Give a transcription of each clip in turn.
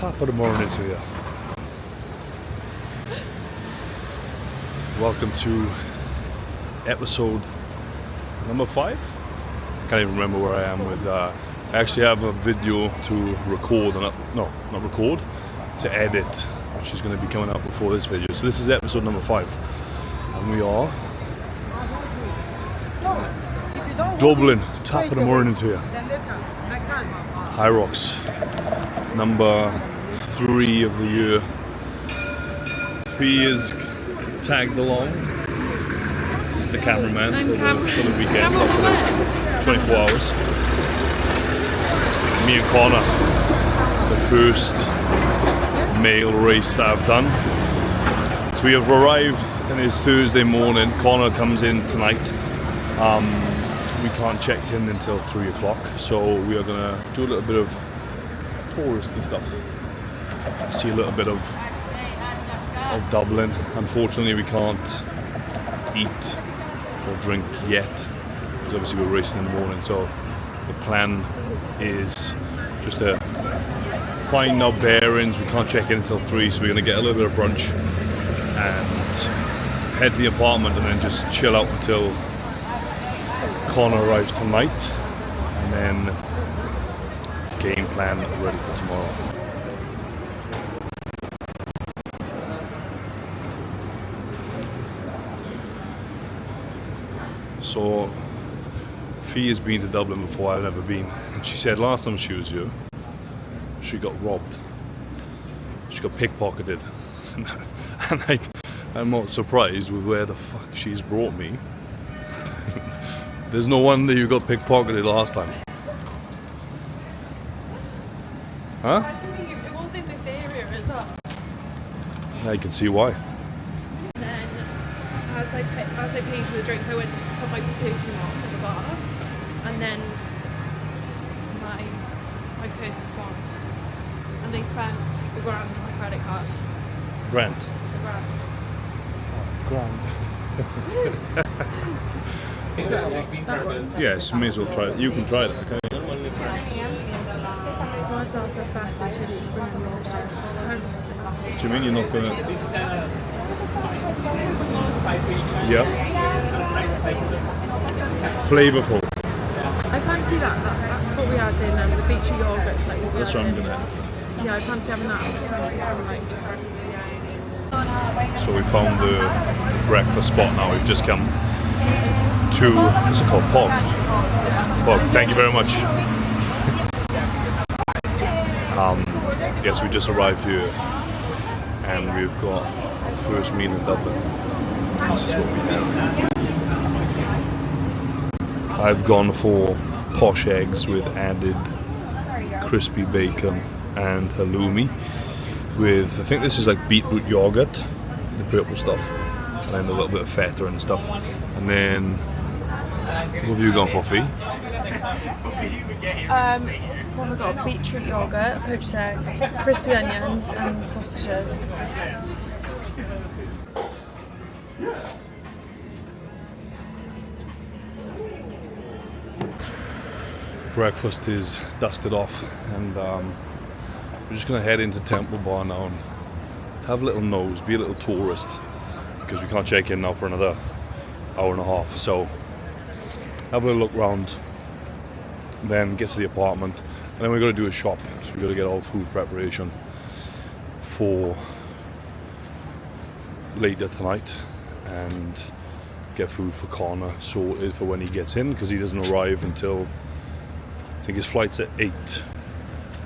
Top of the morning to you. Welcome to episode number 5. Can't even remember where I am with. I actually have a video to record, and not record, to edit, which is going to be coming up before this video. So this is episode number 5, and we are Dublin. Top of the morning to you. HYROX number 3 of the year. Fee is tagged along. He's the cameraman for the weekend, not for the 24 hours. Me and Connor, the first male race that I've done. So we have arrived, and it's Thursday morning. Connor comes in tonight. We can't check in until 3 o'clock, so we are gonna do a little bit of touristy stuff. See a little bit of Dublin. Unfortunately, we can't eat or drink yet, because obviously we're racing in the morning. So the plan is just to find our bearings. We can't check in until 3, so we're gonna get a little bit of brunch and head to the apartment, and then just chill out until Connor arrives tonight, and then game plan ready for tomorrow. So Fee has been to Dublin before. I've never been, and she said last time she was here she got robbed. She got pickpocketed. And I'm not surprised with where the fuck she's brought me. There's no wonder you got pickpocketed last time. Huh? Actually, it was in this area as well. I can see why. And then, as I paid for the drink, I went to put my perfume on at the bar, and then my purse was gone. And they spent the grand on my credit card. Grand. The grand. Grand. Yes, may as well try it. You can try it, okay? Tomato salsa, feta, chili, spring onions, Do you mean you're not gonna? Yep. Flavorful. I fancy that. That's what we had in the beetroot yogurt. Like That's what I'm gonna have. Yeah, I fancy having that. So we found the breakfast spot now. We've just come to, what's it called? Pog. Thank you very much. Yes, we just arrived here, and we've got our first meal in Dublin. This is what we have. I've gone for posh eggs with added crispy bacon and halloumi with, I think this is like beetroot yogurt, the purple stuff, and then a little bit of feta and stuff. And then, what have you gone for, Fee? What have we got? Beetroot yogurt, poached eggs, crispy onions, and sausages. Breakfast is dusted off, and we're just gonna head into Temple Bar now and have a little nose, be a little tourist, because we can't check in now for another hour and a half. So have a little look round, then get to the apartment, and then we're going to do a shop. So we're going to get all food preparation for later tonight, and get food for Connor sorted for when he gets in, because he doesn't arrive until, I think his flight's at 8,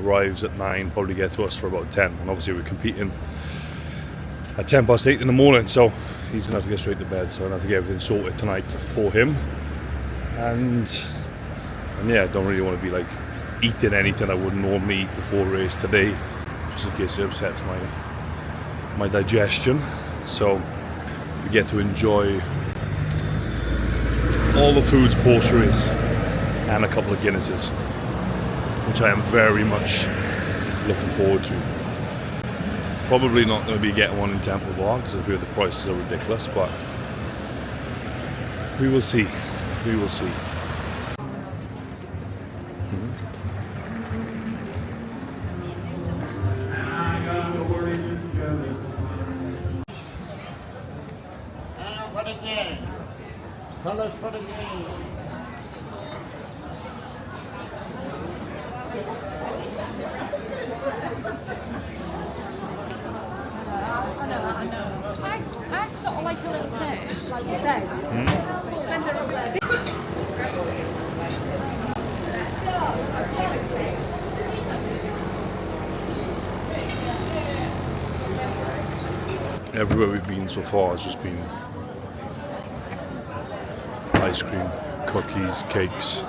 arrives at 9, probably get to us for about 10, and obviously we're competing at 8:10 in the morning, so he's gonna have to get straight to bed. So I have to get everything sorted tonight for him, and yeah, I don't really want to be like eating anything I wouldn't normally eat before race today, just in case it upsets my digestion. So we get to enjoy all the foods post race and a couple of Guinnesses, which I am very much looking forward to. Probably not going to be getting one in Temple Bar because I've heard the prices are ridiculous, but we will see. We will see. Colors for the game. I know. I sort of like a little taste, like you said. Send it over. Everywhere we've been so far has just been ice cream, cookies, cakes.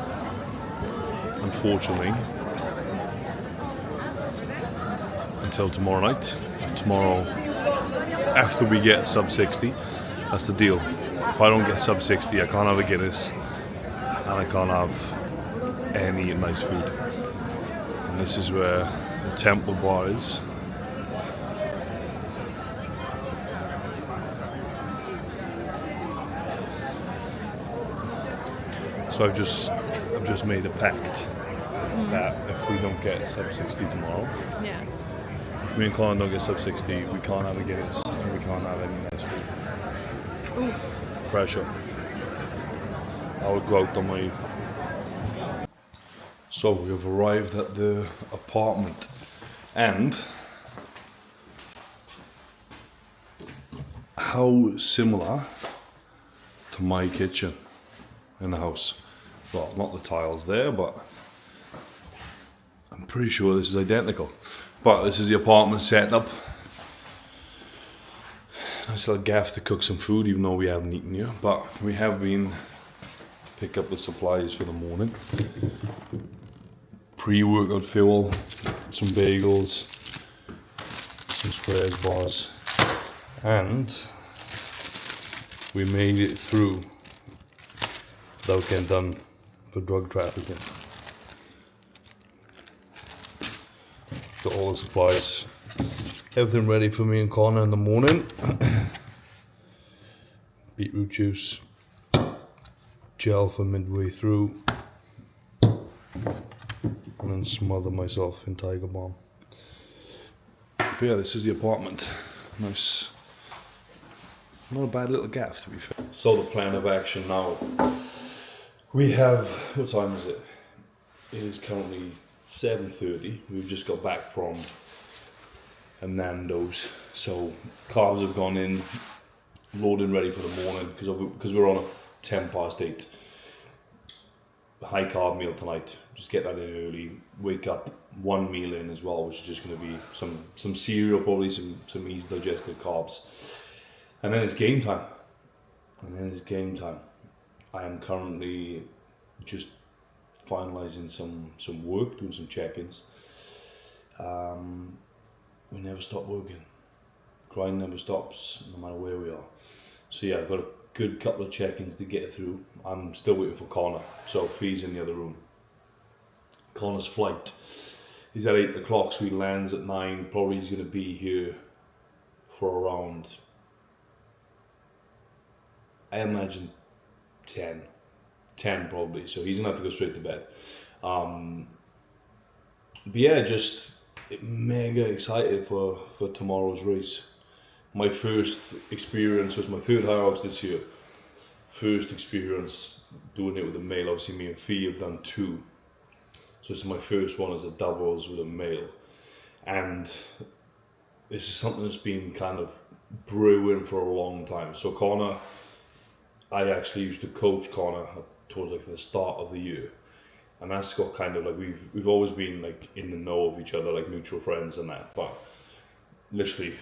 Unfortunately, until tomorrow night. Tomorrow, after we get sub 60, that's the deal. If I don't get sub 60, I can't have a Guinness and I can't have any nice food. And this is where the Temple Bar is. So I've just made a pact that if we don't get sub 60 tomorrow, Yeah. if me and Colin don't get sub 60, we can't have a Guinness and we can't have any nice food. Oof. Pressure. I would go out on my... So we have arrived at the apartment and how similar to my kitchen in the house. Well, not the tiles there, but I'm pretty sure this is identical. But this is the apartment setup. Nice little gaff to cook some food, even though we haven't eaten yet. But we have been pick up the supplies for the morning. Pre-workout fuel, some bagels, some squares bars, and we made it through without getting done for drug trafficking. Got all the supplies, everything ready for me and Connor in the morning. Beetroot juice, gel for midway through, and then smother myself in Tiger Balm. But yeah, this is the apartment. Nice, not a bad little gaff to be fair. So the plan of action now. We have, what time is it? It is currently 7:30. We've just got back from a Nando's. So carbs have gone in, loading ready for the morning because we're on a 8:10. High carb meal tonight. Just get that in early. Wake up, one meal in as well, which is just going to be some cereal, probably some easy digested carbs. And then it's game time. I am currently just finalising some work, doing some check-ins. We never stop working. Grind never stops, no matter where we are. So yeah, I've got a good couple of check-ins to get through. I'm still waiting for Connor, so Fee's in the other room. Connor's flight is at 8 o'clock, so he lands at 9. Probably he's going to be here for around, I imagine, 10 probably, so he's gonna have to go straight to bed. But yeah, just mega excited for tomorrow's race. My first experience was my third HYROX this year. First experience doing it with a male. Obviously me and Fee have done 2, so this is my first one as a doubles with a male, and this is something that's been kind of brewing for a long time. So Connor, I actually used to coach Connor towards like the start of the year, and that's got kind of like we've always been like in the know of each other, like mutual friends and that, but literally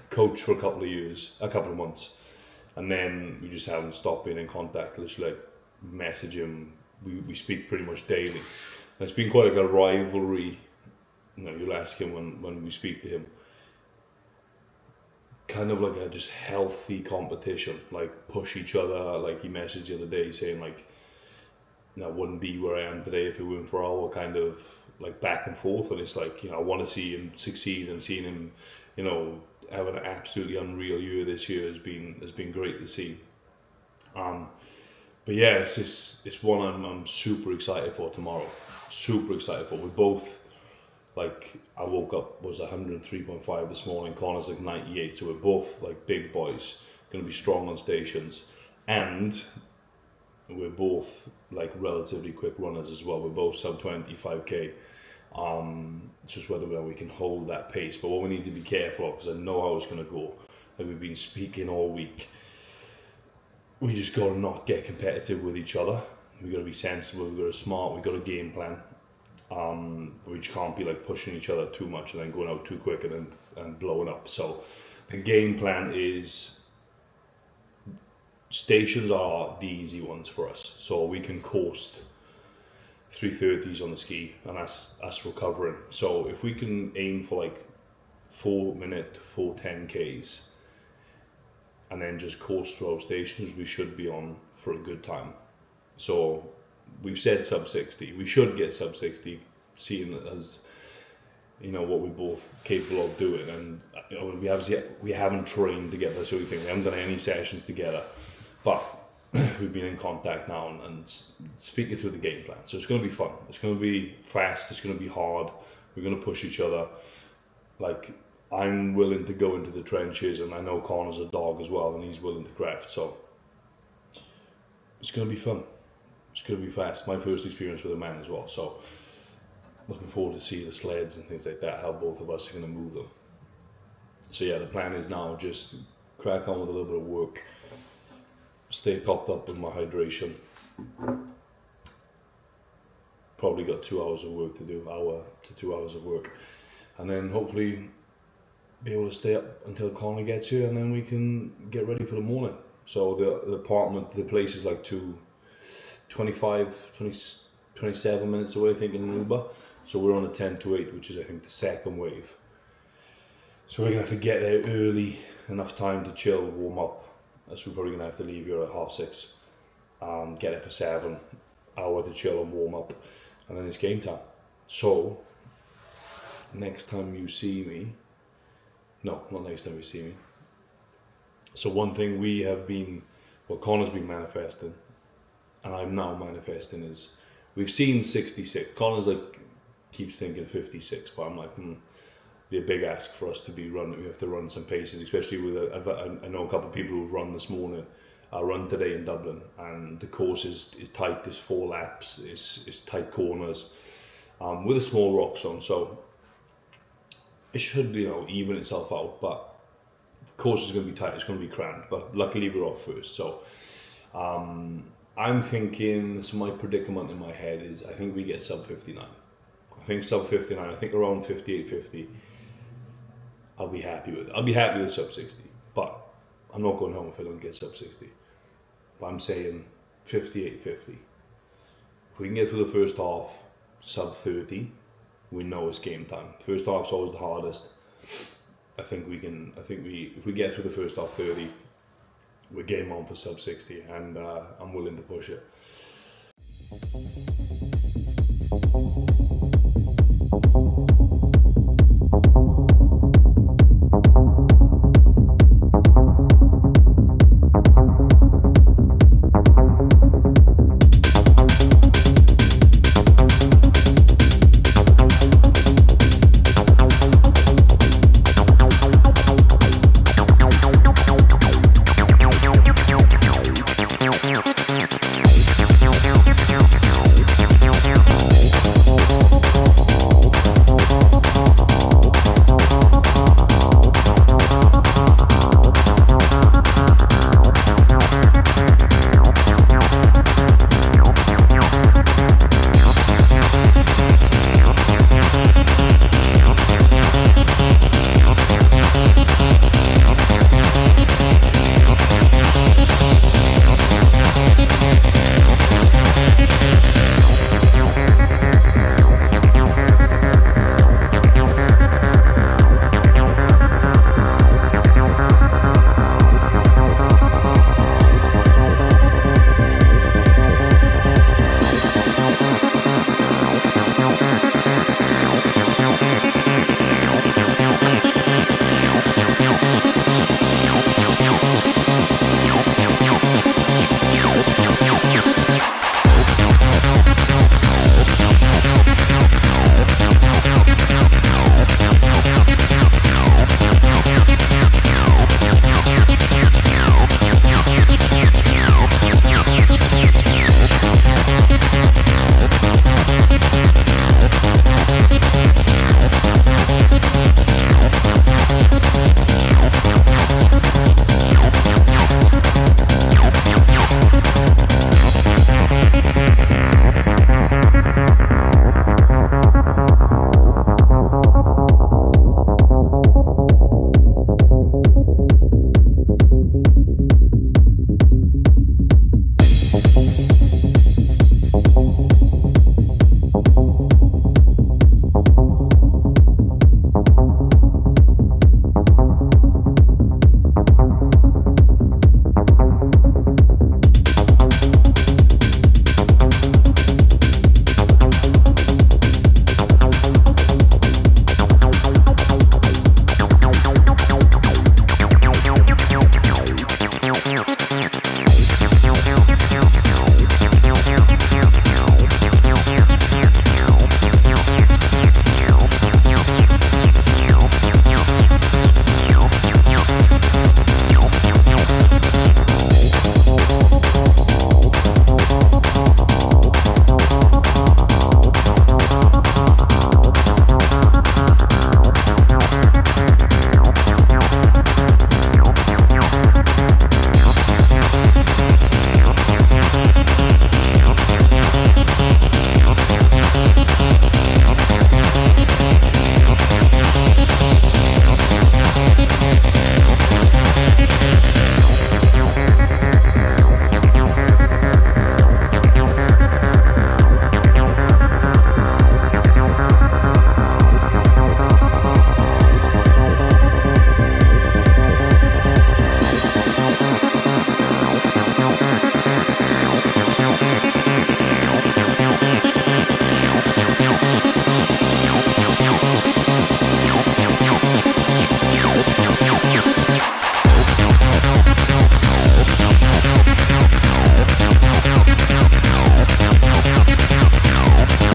coached for a couple of months, and then we just haven't stopped being in contact. Literally like message him, we speak pretty much daily, and it's been quite like a rivalry. You know, you'll ask him when we speak to him, kind of like a just healthy competition, like push each other. Like he messaged the other day saying like, you know, I wouldn't be where I am today if it weren't for our kind of like back and forth. And it's like, you know, I want to see him succeed, and seeing him, you know, have an absolutely unreal year this year has been great to see. But yeah, it's one I'm super excited for tomorrow. Super excited for. We're both, like, I woke up, was 103.5 this morning, Connor's like 98, so we're both like big boys, going to be strong on stations, and we're both like relatively quick runners as well. We're both sub 25k. It's just whether we can hold that pace. But what we need to be careful of, because I know how it's going to go, like we've been speaking all week, we just got to not get competitive with each other. We got to be sensible, we got to be smart, we got a game plan. We just can't be like pushing each other too much and then going out too quick and blowing up. So the game plan is, stations are the easy ones for us. So we can coast 330s on the ski and us recovering. So if we can aim for like 4-minute 4:10Ks and then just coast through our stations, we should be on for a good time. So we've said sub 60. We should get sub 60, seeing it as, you know, what we're both capable of doing. And you know, we haven't trained together, so we haven't done any sessions together, but we've been in contact now and speaking through the game plan. So it's going to be fun. It's going to be fast. It's going to be hard. We're going to push each other. Like, I'm willing to go into the trenches, and I know Connor's a dog as well, and he's willing to craft. So it's going to be fun. It's going to be fast. My first experience with a man as well. So looking forward to see the sleds and things like that, how both of us are going to move them. So yeah, the plan is now just crack on with a little bit of work, stay topped up with my hydration. Probably got 2 hours of work to do, hour to 2 hours of work, and then hopefully be able to stay up until Connor gets here, and then we can get ready for the morning. So the apartment, the place is like 27 minutes away, I think, in an Uber. So we're on a 10 to 8, which is I think the second wave. So we're gonna have to get there early, enough time to chill, warm up. So we're probably gonna have to leave here at 6:30, get it for 7, hour to chill and warm up, and then it's game time. So next time you see me, no, not next time you see me. So one thing we have been, what Connor's been manifesting, and I'm now manifesting, is we've seen 66. Connor's like keeps thinking 56, but I'm like, be a big ask for us to be running. We have to run some paces, especially with I know a couple of people who've run this morning. I run today in Dublin, and the course is tight. There's 4 laps. It's tight corners, with a small rocks on. So it should, you know, even itself out. But the course is going to be tight. It's going to be crammed. But luckily we're off first. So I'm thinking. So my predicament in my head is I think we get sub 59. I think sub 59. I think around 58:50. I'll be happy with it. I'll be happy with sub 60, but I'm not going home if I don't get sub 60. But I'm saying 58:50. If we can get through the first half, sub 30, we know it's game time. First half's always the hardest. I think if we get through the first half 30, we're game on for sub 60, and I'm willing to push it.